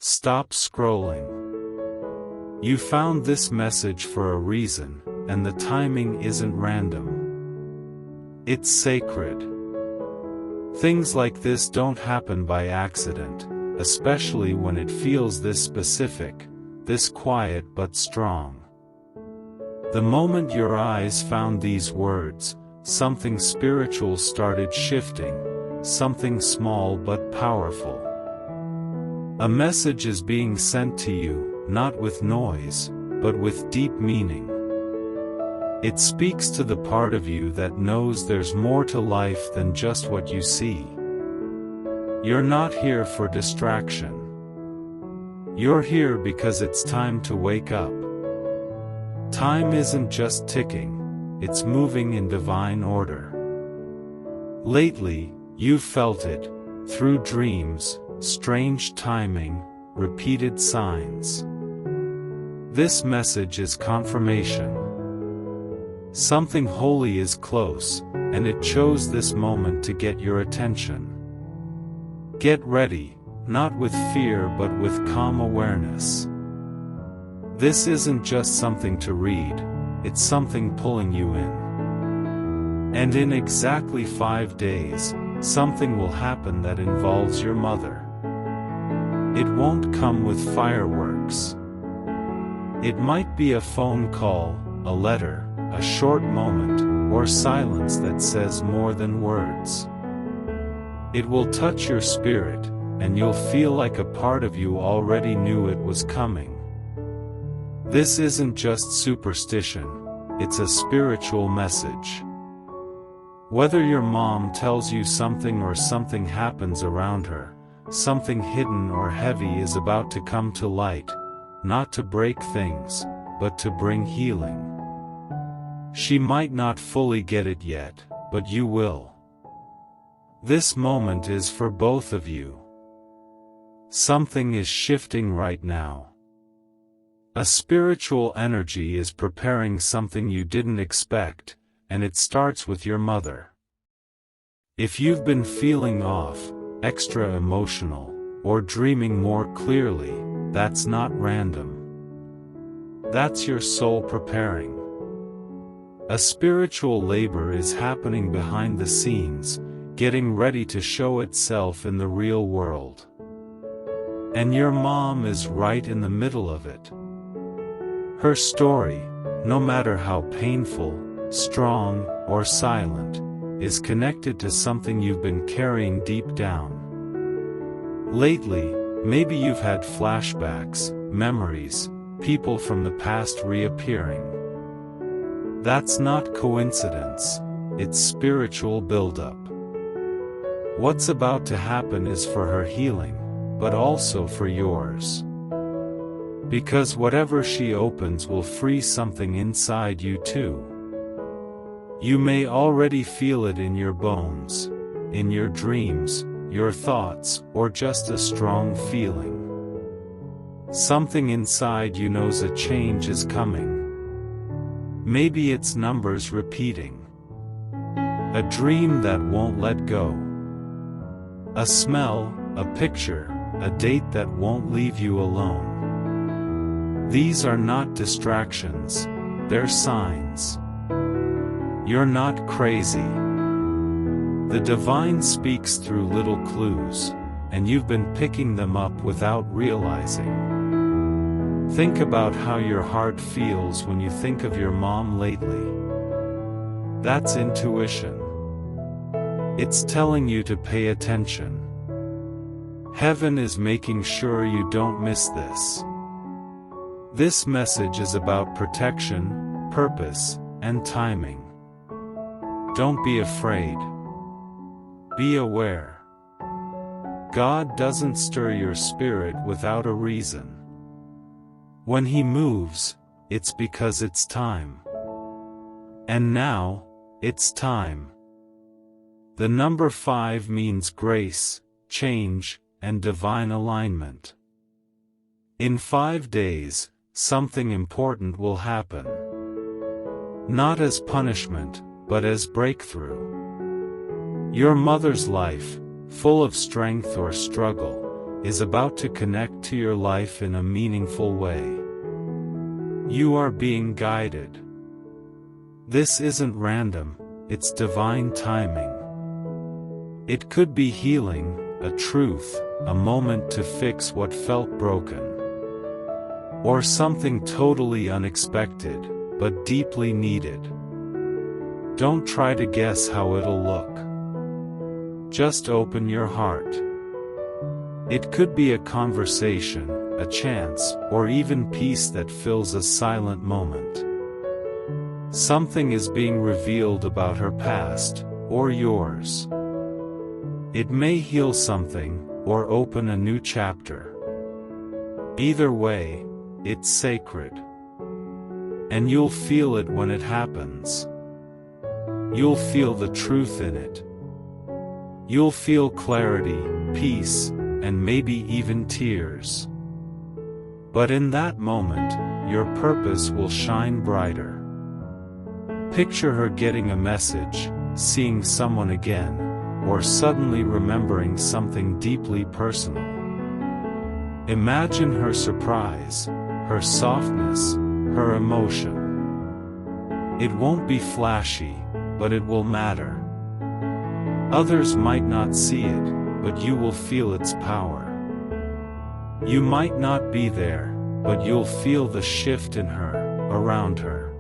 Stop scrolling. You found this message for a reason, and the timing isn't random. It's sacred. Things like this don't happen by accident, especially when it feels this specific, this quiet but strong. The moment your eyes found these words, something spiritual started shifting, something small but powerful. A message is being sent to you, not with noise, but with deep meaning. It speaks to the part of you that knows there's more to life than just what you see. You're not here for distraction. You're here because it's time to wake up. Time isn't just ticking, it's moving in divine order. Lately, you've felt it, through dreams, strange timing, repeated signs. This message is confirmation. Something holy is close, and it chose this moment to get your attention. Get ready, not with fear but with calm awareness. This isn't just something to read, it's something pulling you in. And in exactly 5 days, something will happen that involves your mother. It won't come with fireworks. It might be a phone call, a letter, a short moment, or silence that says more than words. It will touch your spirit, and you'll feel like a part of you already knew it was coming. This isn't just superstition, it's a spiritual message. Whether your mom tells you something or something happens around her, something hidden or heavy is about to come to light, not to break things, but to bring healing. She might not fully get it yet, but you will. This moment is for both of you. Something is shifting right now. A spiritual energy is preparing something you didn't expect, and it starts with your mother. If you've been feeling off, extra emotional, or dreaming more clearly, that's not random. That's your soul preparing. A spiritual labor is happening behind the scenes, getting ready to show itself in the real world. And your mom is right in the middle of it. Her story, no matter how painful, strong, or silent, is connected to something you've been carrying deep down. Lately, maybe you've had flashbacks, memories, people from the past reappearing. That's not coincidence, it's spiritual buildup. What's about to happen is for her healing, but also for yours. Because whatever she opens will free something inside you too. You may already feel it in your bones, in your dreams, your thoughts, or just a strong feeling. Something inside you knows a change is coming. Maybe it's numbers repeating. A dream that won't let go. A smell, a picture, a date that won't leave you alone. These are not distractions, they're signs. You're not crazy. The divine speaks through little clues, and you've been picking them up without realizing. Think about how your heart feels when you think of your mom lately. That's intuition. It's telling you to pay attention. Heaven is making sure you don't miss this. This message is about protection, purpose, and timing. Don't be afraid. Be aware. God doesn't stir your spirit without a reason. When He moves, it's because it's time. And now, it's time. The number 5 means grace, change, and divine alignment. In 5 days, something important will happen. Not as punishment, but as breakthrough. Your mother's life, full of strength or struggle, is about to connect to your life in a meaningful way. You are being guided. This isn't random, it's divine timing. It could be healing, a truth, a moment to fix what felt broken. Or something totally unexpected, but deeply needed. Don't try to guess how it'll look. Just open your heart. It could be a conversation, a chance, or even peace that fills a silent moment. Something is being revealed about her past, or yours. It may heal something, or open a new chapter. Either way, it's sacred. And you'll feel it when it happens. You'll feel the truth in it. You'll feel clarity, peace, and maybe even tears. But in that moment, your purpose will shine brighter. Picture her getting a message, seeing someone again, or suddenly remembering something deeply personal. Imagine her surprise, her softness, her emotion. It won't be flashy, but it will matter. Others might not see it, but you will feel its power. You might not be there, but you'll feel the shift in her, around her.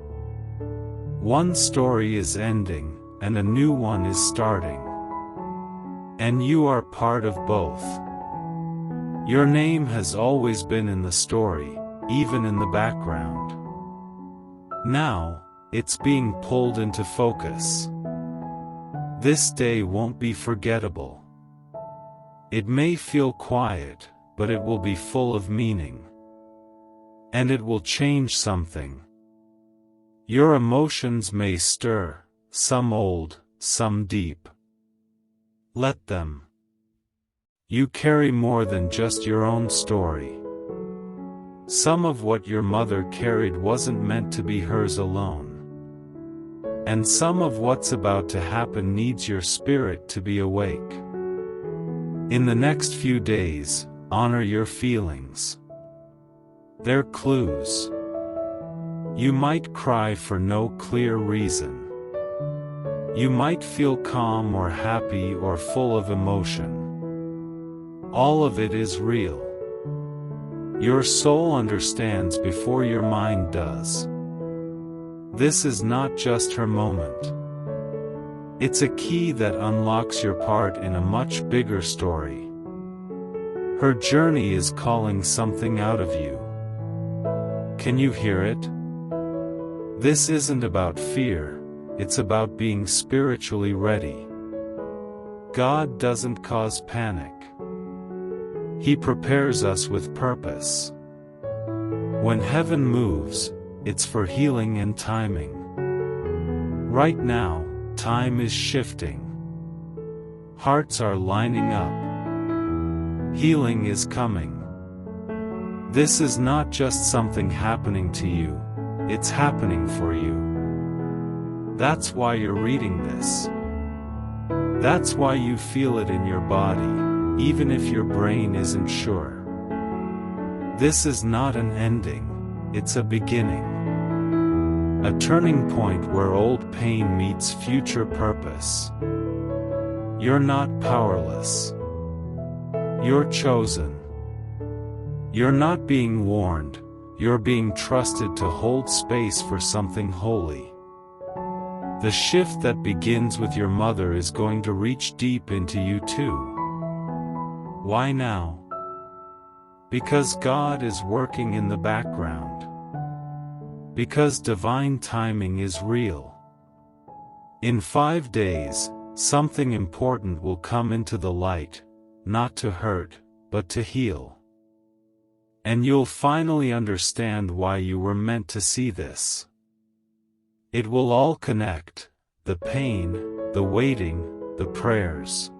One story is ending, and a new one is starting. And you are part of both. Your name has always been in the story, even in the background. Now, it's being pulled into focus. This day won't be forgettable. It may feel quiet, but it will be full of meaning. And it will change something. Your emotions may stir, some old, some deep. Let them. You carry more than just your own story. Some of what your mother carried wasn't meant to be hers alone. And some of what's about to happen needs your spirit to be awake. In the next few days, honor your feelings. They're clues. You might cry for no clear reason. You might feel calm or happy or full of emotion. All of it is real. Your soul understands before your mind does. This is not just her moment. It's a key that unlocks your part in a much bigger story. Her journey is calling something out of you. Can you hear it? This isn't about fear, it's about being spiritually ready. God doesn't cause panic. He prepares us with purpose. When heaven moves, it's for healing and timing. Right now, time is shifting. Hearts are lining up. Healing is coming. This is not just something happening to you, it's happening for you. That's why you're reading this. That's why you feel it in your body, even if your brain isn't sure. This is not an ending, it's a beginning. A turning point where old pain meets future purpose. You're not powerless. You're chosen. You're not being warned, you're being trusted to hold space for something holy. The shift that begins with your mother is going to reach deep into you too. Why now? Because God is working in the background. Because divine timing is real. In 5 days, something important will come into the light, not to hurt, but to heal. And you'll finally understand why you were meant to see this. It will all connect, the pain, the waiting, the prayers.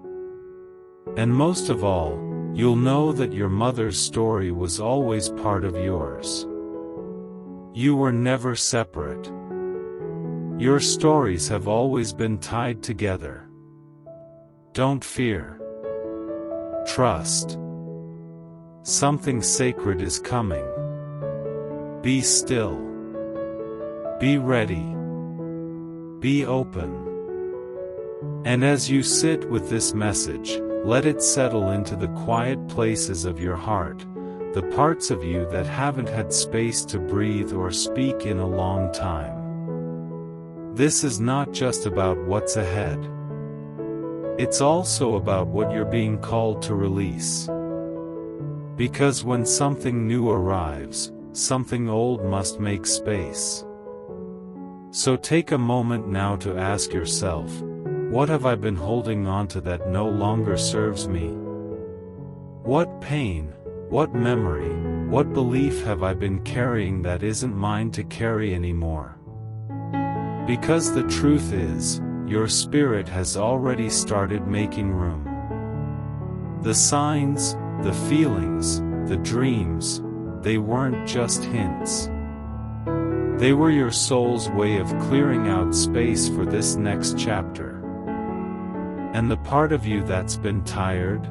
And most of all, you'll know that your mother's story was always part of yours. You were never separate. Your stories have always been tied together. Don't fear. Trust. Something sacred is coming. Be still. Be ready. Be open. And as you sit with this message, let it settle into the quiet places of your heart, the parts of you that haven't had space to breathe or speak in a long time. This is not just about what's ahead. It's also about what you're being called to release. Because when something new arrives, something old must make space. So take a moment now to ask yourself, what have I been holding on to that no longer serves me? What pain, what memory, what belief have I been carrying that isn't mine to carry anymore? Because the truth is, your spirit has already started making room. The signs, the feelings, the dreams, they weren't just hints. They were your soul's way of clearing out space for this next chapter. And the part of you that's been tired?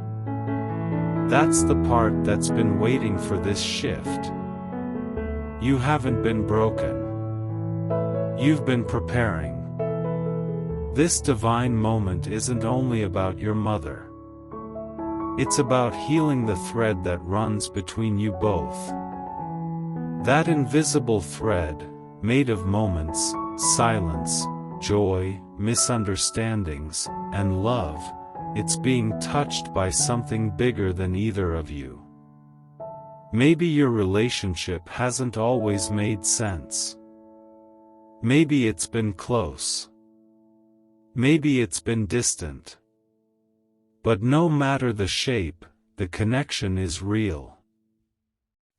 That's the part that's been waiting for this shift. You haven't been broken. You've been preparing. This divine moment isn't only about your mother. It's about healing the thread that runs between you both. That invisible thread, made of moments, silence, joy, misunderstandings, and love, it's being touched by something bigger than either of you. Maybe your relationship hasn't always made sense. Maybe it's been close. Maybe it's been distant. But no matter the shape, the connection is real.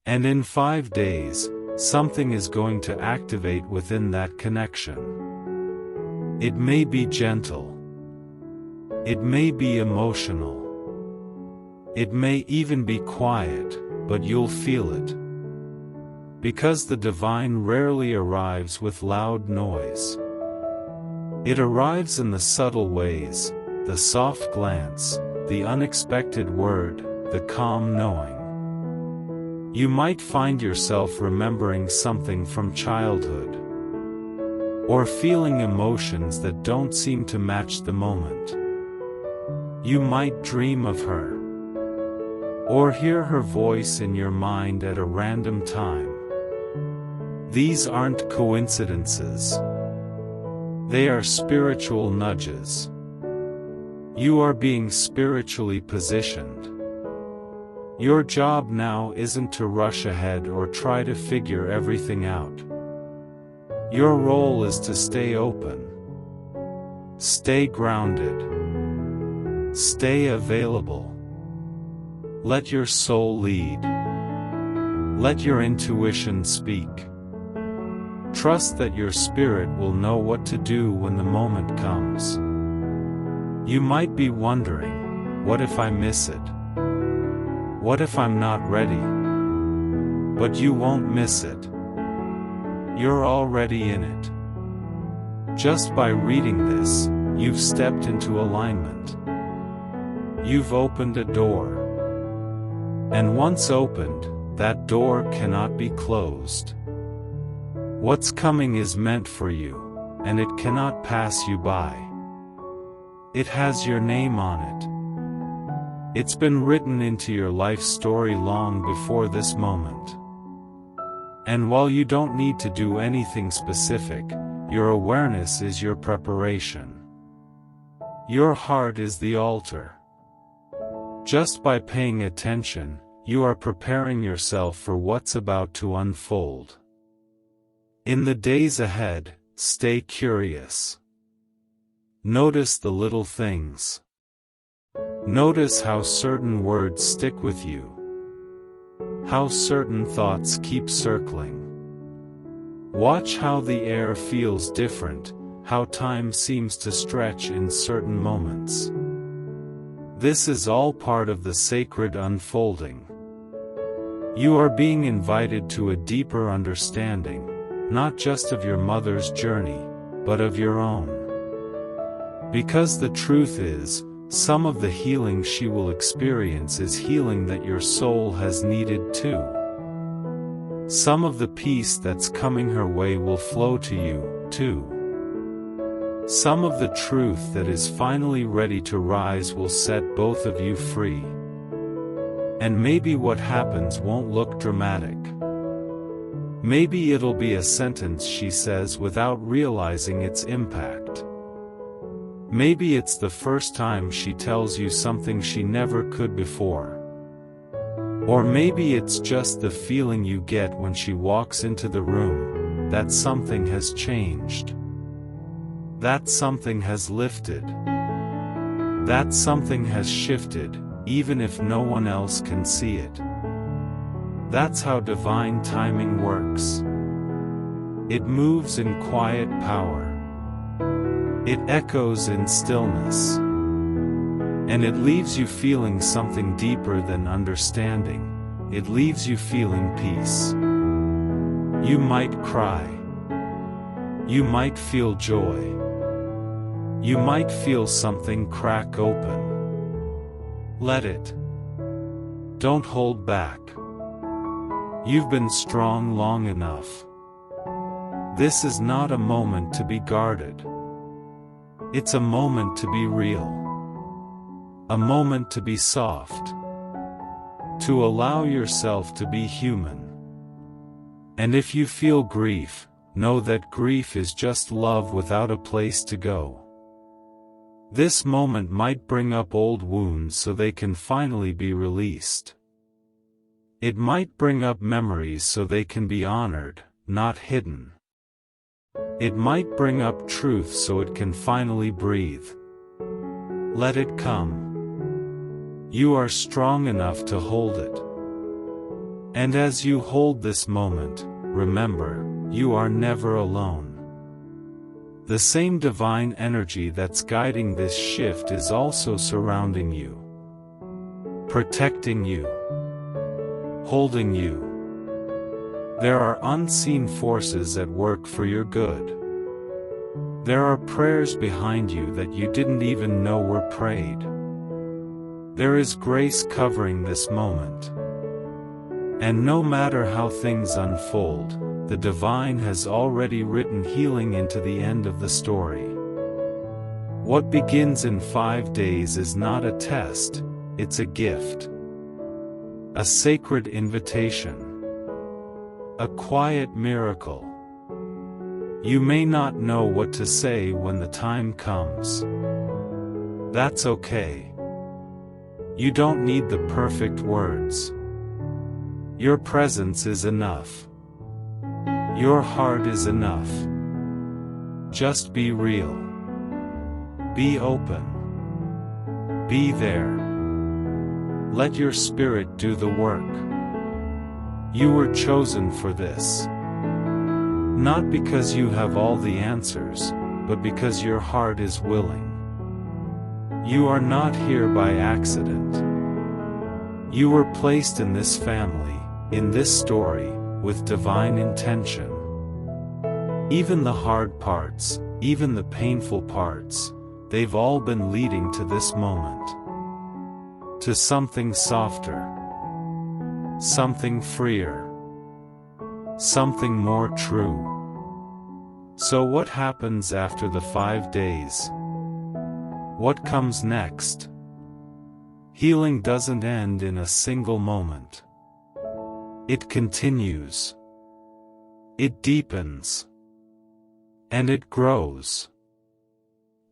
And in 5 days, something is going to activate within that connection. It may be gentle. It may be emotional. It may even be quiet, but you'll feel it. Because the divine rarely arrives with loud noise. It arrives in the subtle ways, the soft glance, the unexpected word, the calm knowing. You might find yourself remembering something from childhood. Or feeling emotions that don't seem to match the moment. You might dream of her. Or hear her voice in your mind at a random time. These aren't coincidences. They are spiritual nudges. You are being spiritually positioned. Your job now isn't to rush ahead or try to figure everything out. Your role is to stay open. Stay grounded. Stay available. Let your soul lead. Let your intuition speak. Trust that your spirit will know what to do when the moment comes. You might be wondering, what if I miss it? What if I'm not ready? But you won't miss it. You're already in it. Just by reading this, you've stepped into alignment. You've opened a door. And once opened, that door cannot be closed. What's coming is meant for you, and it cannot pass you by. It has your name on it. It's been written into your life story long before this moment. And while you don't need to do anything specific, your awareness is your preparation. Your heart is the altar. Just by paying attention, you are preparing yourself for what's about to unfold. In the days ahead, stay curious. Notice the little things. Notice how certain words stick with you. How certain thoughts keep circling. Watch how the air feels different, how time seems to stretch in certain moments. This is all part of the sacred unfolding. You are being invited to a deeper understanding, not just of your mother's journey, but of your own. Because the truth is, Some of the healing she will experience is healing that your soul has needed too. Some of the peace that's coming her way will flow to you, too. Some of the truth that is finally ready to rise will set both of you free. And maybe what happens won't look dramatic. Maybe it'll be a sentence she says without realizing its impact. Maybe it's the first time she tells you something she never could before. Or maybe it's just the feeling you get when she walks into the room, that something has changed. That something has lifted. That something has shifted, even if no one else can see it. That's how divine timing works. It moves in quiet power. It echoes in stillness. And it leaves you feeling something deeper than understanding. It leaves you feeling peace. You might cry. You might feel joy. You might feel something crack open. Let it. Don't hold back. You've been strong long enough. This is not a moment to be guarded. It's a moment to be real. A moment to be soft. To allow yourself to be human. And if you feel grief, know that grief is just love without a place to go. This moment might bring up old wounds so they can finally be released. It might bring up memories so they can be honored, not hidden. It might bring up truth so it can finally breathe. Let it come. You are strong enough to hold it. And as you hold this moment, remember, you are never alone. The same divine energy that's guiding this shift is also surrounding you. Protecting you. Holding you. There are unseen forces at work for your good. There are prayers behind you that you didn't even know were prayed. There is grace covering this moment. And no matter how things unfold, the divine has already written healing into the end of the story. What begins in 5 days is not a test, it's a gift. A sacred invitation. A quiet miracle. You may not know what to say when the time comes. That's okay. You don't need the perfect words. Your presence is enough. Your heart is enough. Just be real. Be open. Be there. Let your spirit do the work. You were chosen for this. Not because you have all the answers, but because your heart is willing. You are not here by accident. You were placed in this family, in this story, with divine intention. Even the hard parts, even the painful parts, they've all been leading to this moment. To something softer. Something freer. Something more true. So what happens after the 5 days? What comes next? Healing doesn't end in a single moment. It continues. It deepens. And it grows.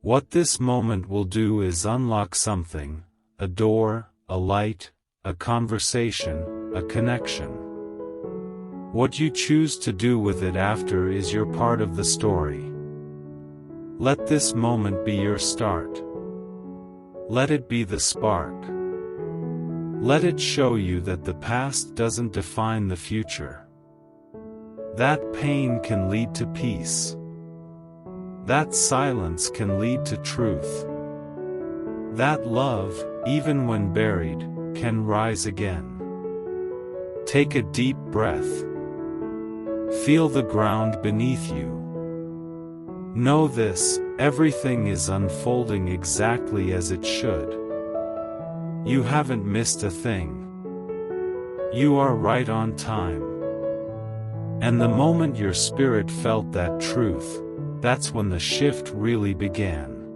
What this moment will do is unlock something, a door, a light, a conversation, a connection. What you choose to do with it after is your part of the story. Let this moment be your start. Let it be the spark. Let it show you that the past doesn't define the future. That pain can lead to peace. That silence can lead to truth. That love, even when buried, can rise again. Take a deep breath. Feel the ground beneath you. Know this, everything is unfolding exactly as it should. You haven't missed a thing. You are right on time. And the moment your spirit felt that truth, that's when the shift really began.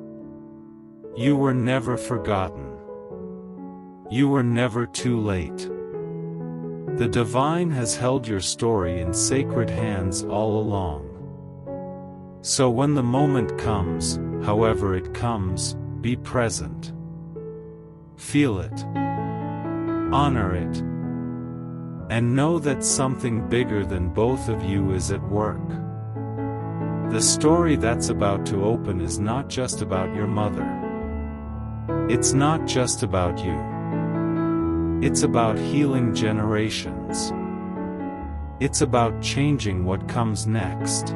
You were never forgotten. You were never too late. The divine has held your story in sacred hands all along. So when the moment comes, however it comes, be present. Feel it. Honor it. And know that something bigger than both of you is at work. The story that's about to open is not just about your mother. It's not just about you. It's about healing generations. It's about changing what comes next.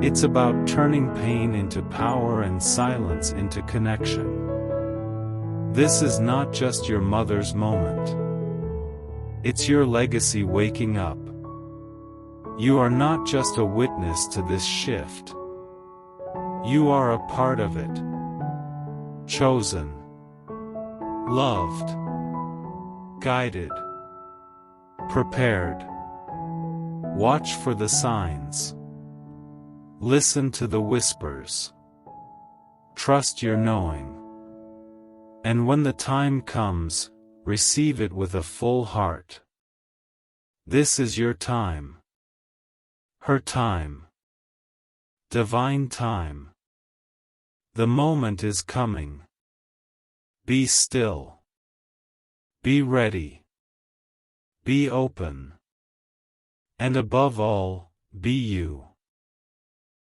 It's about turning pain into power and silence into connection. This is not just your mother's moment. It's your legacy waking up. You are not just a witness to this shift. You are a part of it. Chosen. Loved. Guided. Prepared. Watch for the signs. Listen to the whispers. Trust your knowing. And when the time comes, receive it with a full heart. This is your time. Her time. Divine time. The moment is coming. Be still. Be ready. Be open. And above all, be you.